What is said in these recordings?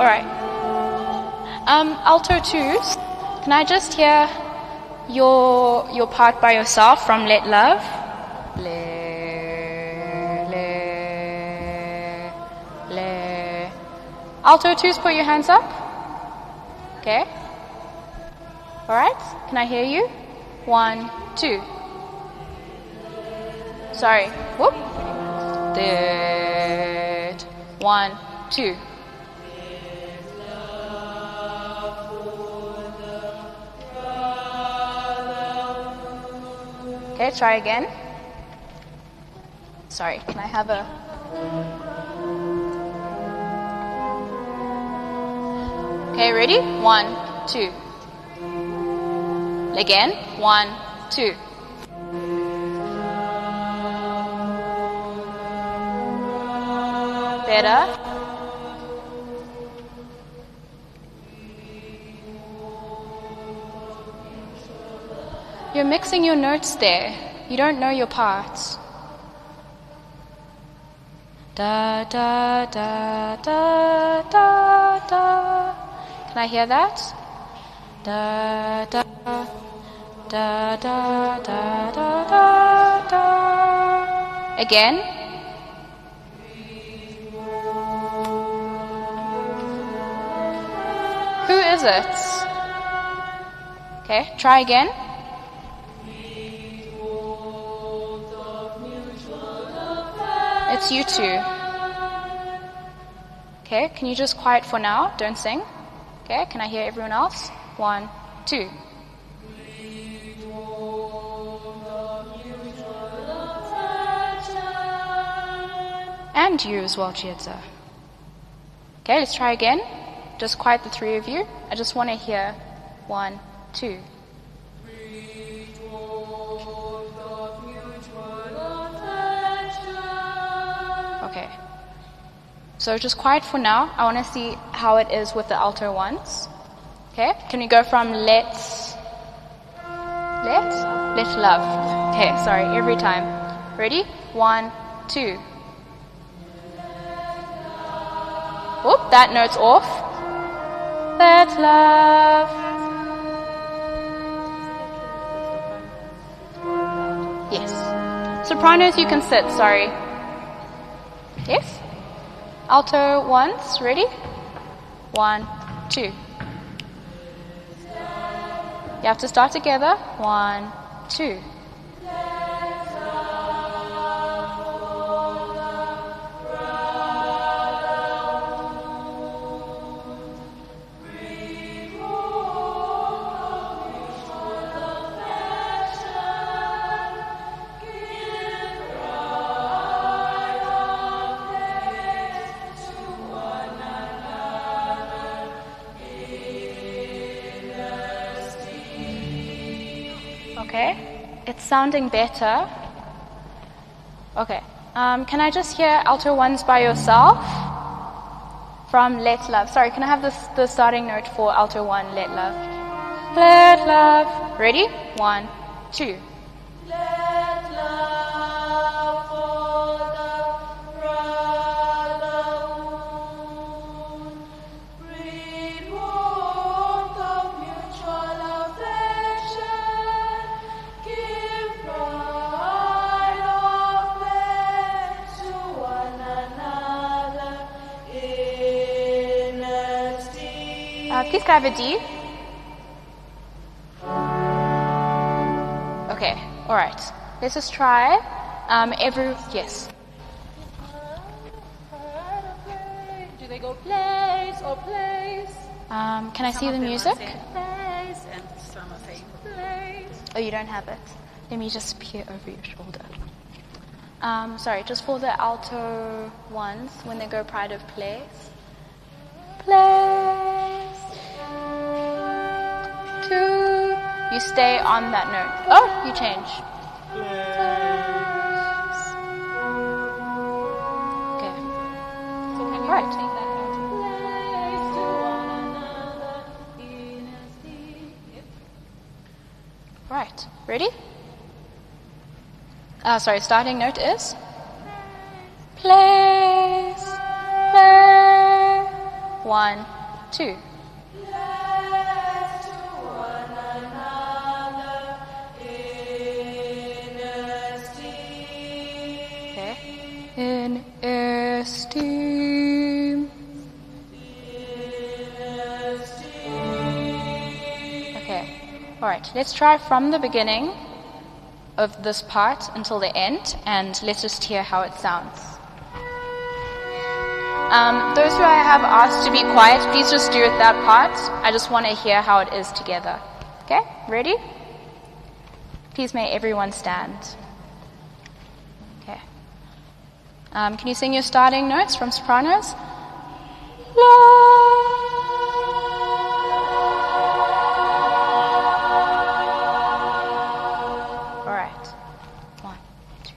Alright. Alto 2s, can I just hear your part by yourself from Let Love? Le. Alto 2s, put your hands up. Okay. Alright, can I hear you? 1, 2. Sorry. Whoop. Third. 1, 2. Okay, try again. Sorry, can I have a... Okay, ready? 1, 2. Again. 1, 2. Better. You're mixing your notes there. You don't know your parts. Da da da da da da. Can I hear that? Da da da da da da da da. Again. Who is it? Okay, try again. It's you two. Okay, can you just quiet for now? Don't sing. Okay, can I hear everyone else? 1, 2. And you as well, Chiedza. Okay, let's try again. Just quiet the three of you. I just want to hear 1, 2. Okay. So just quiet for now. I want to see how it is with the alto ones. Okay, can we go from let's love. Okay, sorry, every time. Ready? 1, 2. Whoop, that note's off. Let love. Yes. Sopranos, you can sit, sorry. Yes? Alto ones, ready? 1, 2. You have to start together. 1, 2. Okay, it's sounding better. Okay, can I just hear alto ones by yourself? From Let Love. Sorry, can I have the starting note for alto 1, Let Love? Let love. Ready? 1, 2. Let love for the brotherhood breed warmth of mutual affection, give pride of faith to one another in esteem. Please can I have a D? Okay, alright. Let's just try yes. Do they go place or place? Can I see the music? Place and some are saying place. Oh, you don't have it. Let me just peer over your shoulder. Sorry, just for the alto ones, when they go pride of place. Place. 2. You stay on that note. Oh, you change. Okay. So can you Right. take that note? Place to one another in esteem. Yep. Right. Ready? Sorry, starting note is? Place. Play. 1, 2. Okay. In esteem. Okay. All right. Let's try from the beginning of this part until the end, and let's just hear how it sounds. Those who I have asked to be quiet, please just do it that part. I just want to hear how it is together. Okay? Ready? Please may everyone stand. Okay. Can you sing your starting notes from sopranos? All right. 1, 2.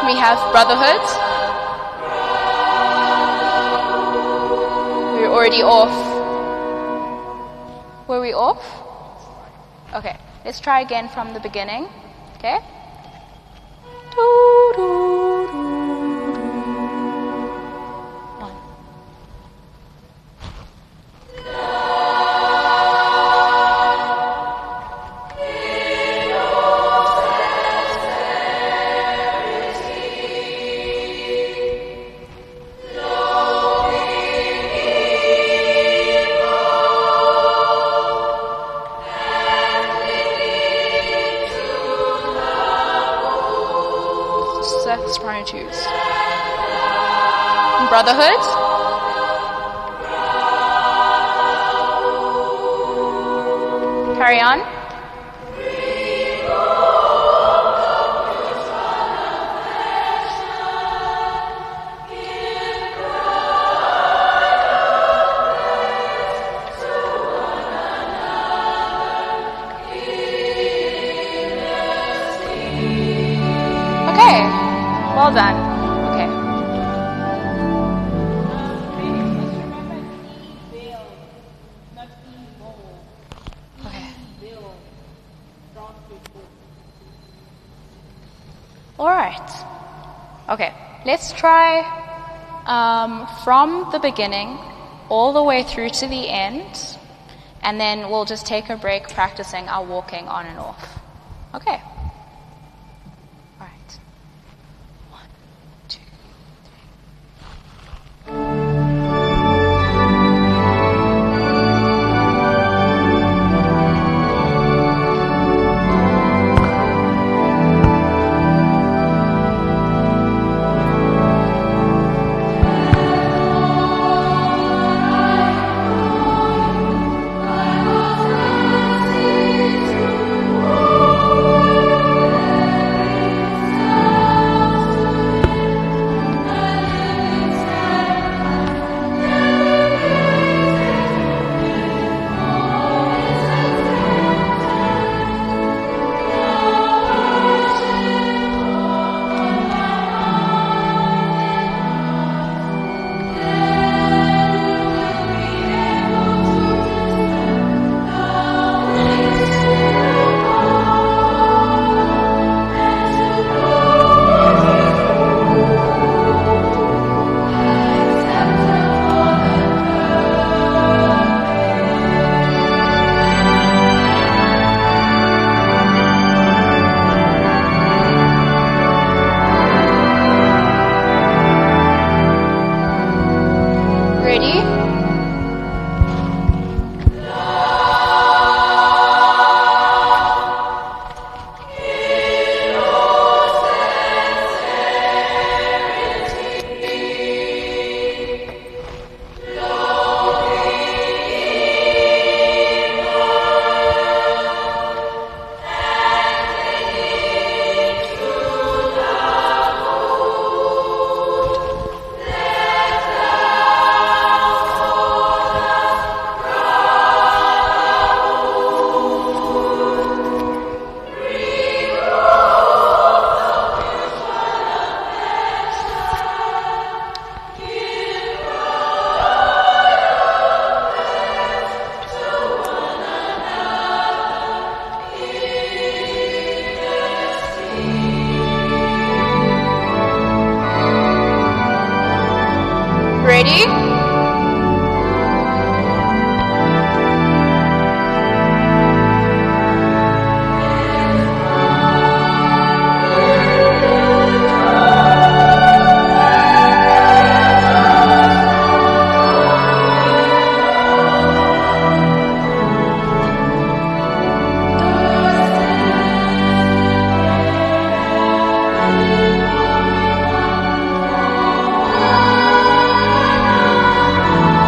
We have brotherhood. We're already off. Were we off? Okay, let's try again from the beginning. Okay? One. Soprano twos. Brotherhood. Carry on. Okay. Well done. Okay. Okay. All right. Okay. Let's try from the beginning all the way through to the end, and then we'll just take a break practicing our walking on and off. Okay. Thank you.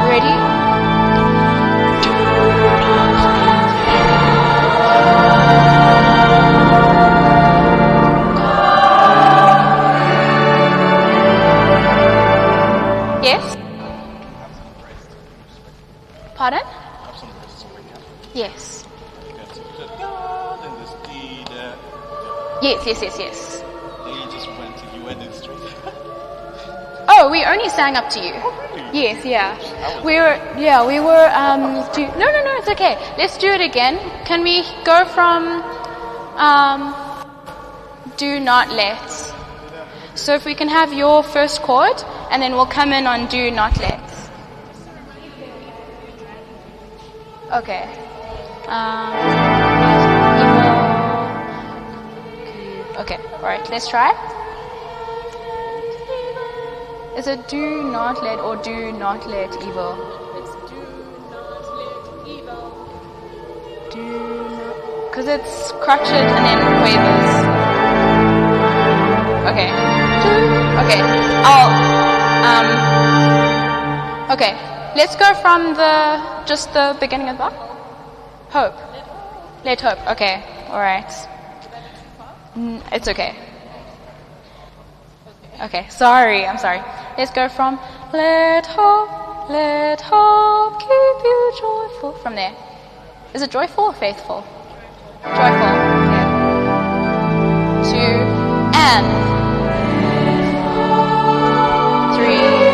Ready? Yes? Pardon? Yes. Yes. Oh, we only sang up to you. Yes, yeah. We were, no, it's okay. Let's do it again. Can we go from, do not let? So if we can have your first chord, and then we'll come in on do not let. Okay. Okay, alright, let's try. Is it do not let or do not let evil? It's do not let evil. Do not, because it's crotchet and then quavers. Okay. Okay. Okay. Let's go from just the beginning of the bar. Hope. Let hope. Okay. All right. It's okay. Okay. Sorry. I'm sorry. Let's go from let hope keep you joyful. From there. Is it joyful or faithful? Joyful. Okay. To and 3.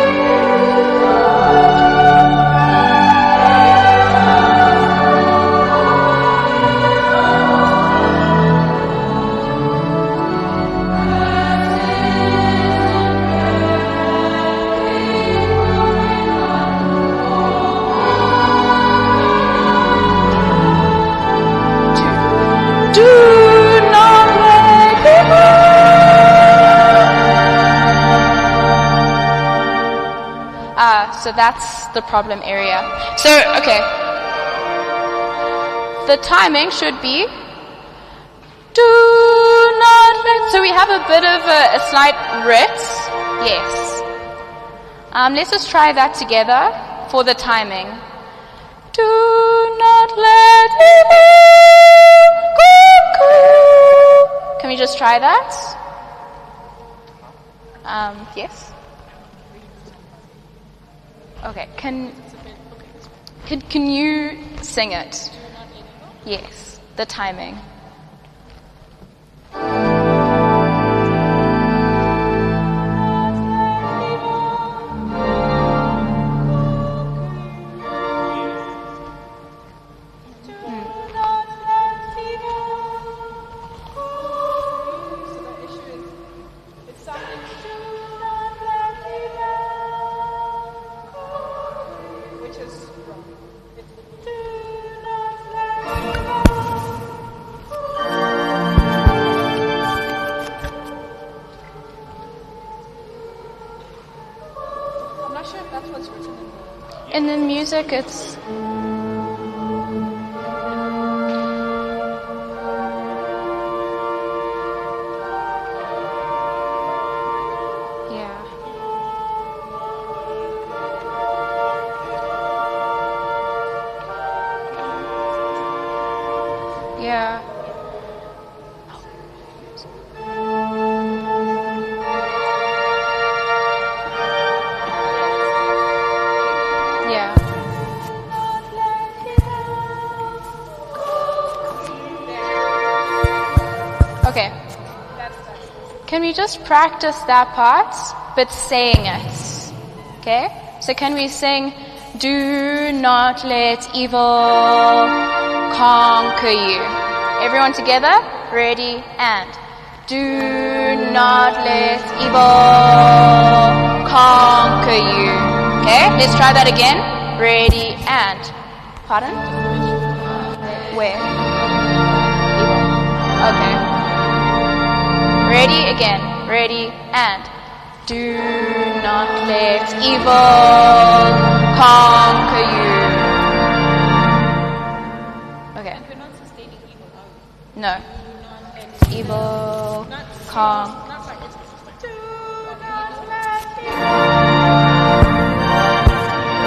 So that's the problem area. So, okay. The timing should be do not let. So we have a bit of a slight ritz. Yes. Let's just try that together for the timing. Do not let evil. Can we just try that? Yes. Okay, can you sing it? Yes, the timing. In the music, it's yeah. Okay. Can we just practice that part, but saying it? Okay? So can we sing, do not let evil conquer you? Everyone together? Ready? And do not let evil conquer you. Okay? let's try that again. Ready and. Pardon? Where? Evil. Okay. Ready again. Ready and. Do not let evil conquer you. Okay. We're not sustaining evil, are we? No. Evil conquer.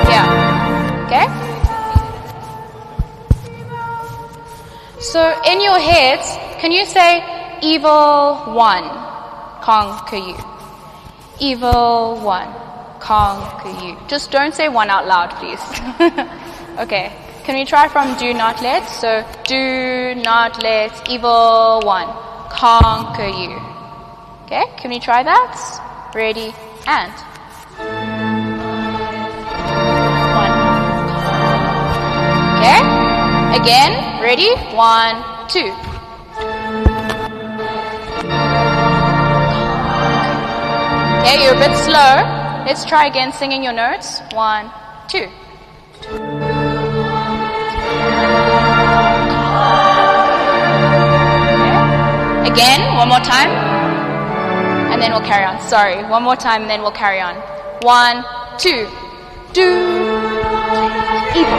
Yeah. Okay? So in your heads, can you say evil one conquer you? Evil one conquer you. Just don't say one out loud, please. Okay. Can we try from do not let? So do not let evil one conquer you. Okay? Can we try that? Ready and. Okay? Again, ready? 1, 2. Okay, you're a bit slow. Let's try again singing your notes. 1, 2. Okay. Again, one more time. And then we'll carry on. Sorry, one more time and then we'll carry on. 1, 2. Do evil.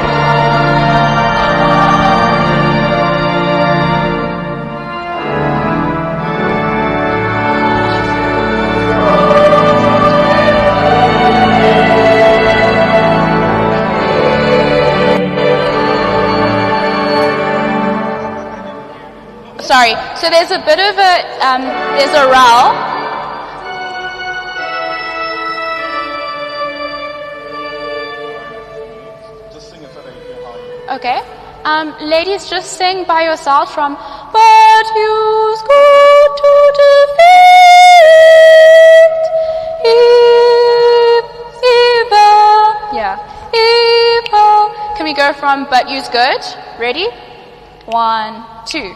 Sorry, so there's a bit of a, there's a row. Just sing it so they hear how you. Okay. Ladies, just sing by yourself from But use good to defeat evil. Yeah. Evil. Can we go from But use good? Ready? 1, 2.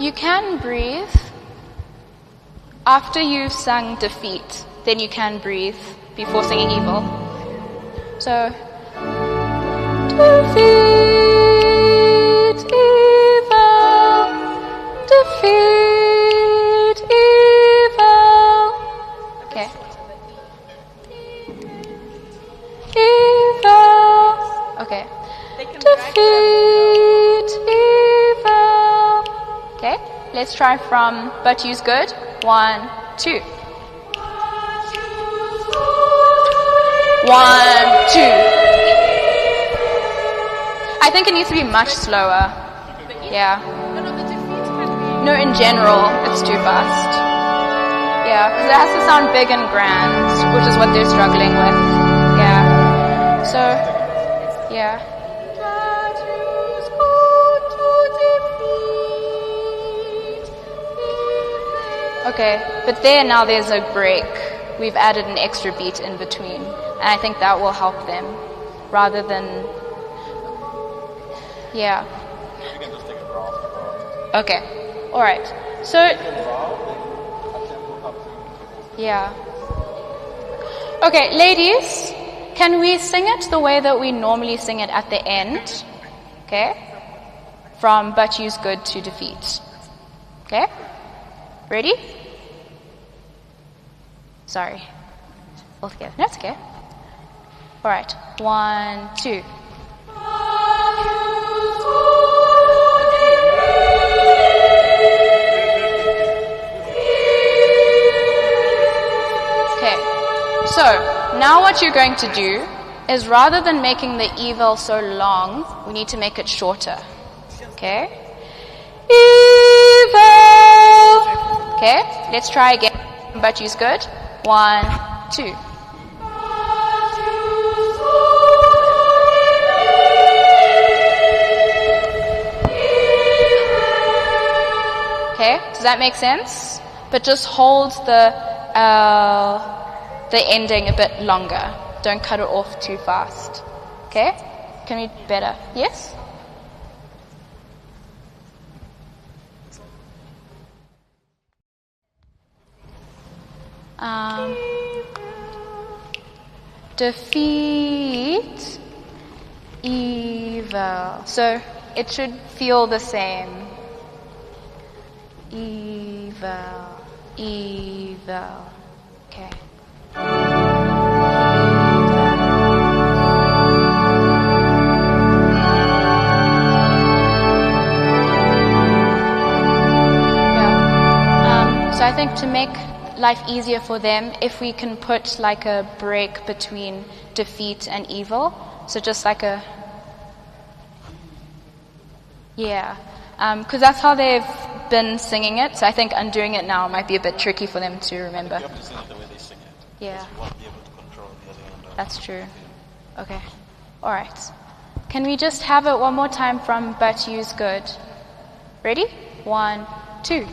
You can breathe after you've sung defeat, then you can breathe before singing evil. So, defeat evil, defeat evil. Okay. Evil. Okay. Defeat evil. Okay, let's try from But use good. 1, 2. 1, 2. I think it needs to be much slower. Yeah. No, in general, it's too fast. Yeah, because it has to sound big and grand, which is what they're struggling with. Yeah. So, yeah. Okay, but now there's a break. We've added an extra beat in between, and I think that will help them, rather than, yeah. You can just take it raw. Okay, all right. So, yeah. Okay, ladies, can we sing it the way that we normally sing it at the end? Okay, from But use good to defeat. Okay. Ready? Sorry. All together. That's okay. All right. 1, 2. Okay. So, now what you're going to do is rather than making the evil so long, we need to make it shorter. Okay? Evil. Okay, let's try again. But use good. 1, 2. Okay, does that make sense? But just hold the ending a bit longer. Don't cut it off too fast. Okay? Can we better? Yes? Defeat evil. So it should feel the same. Evil. Evil. Okay. So I think to make life easier for them, if we can put like a break between defeat and evil, so just like a, yeah, because that's how they've been singing it, so I think undoing it now might be a bit tricky for them to remember. You have to sing it the way they sing it. Yeah. You won't be able to control the other hand. That's true. Okay. All right. Can we just have it one more time from But You's Good? Ready? 1, 2.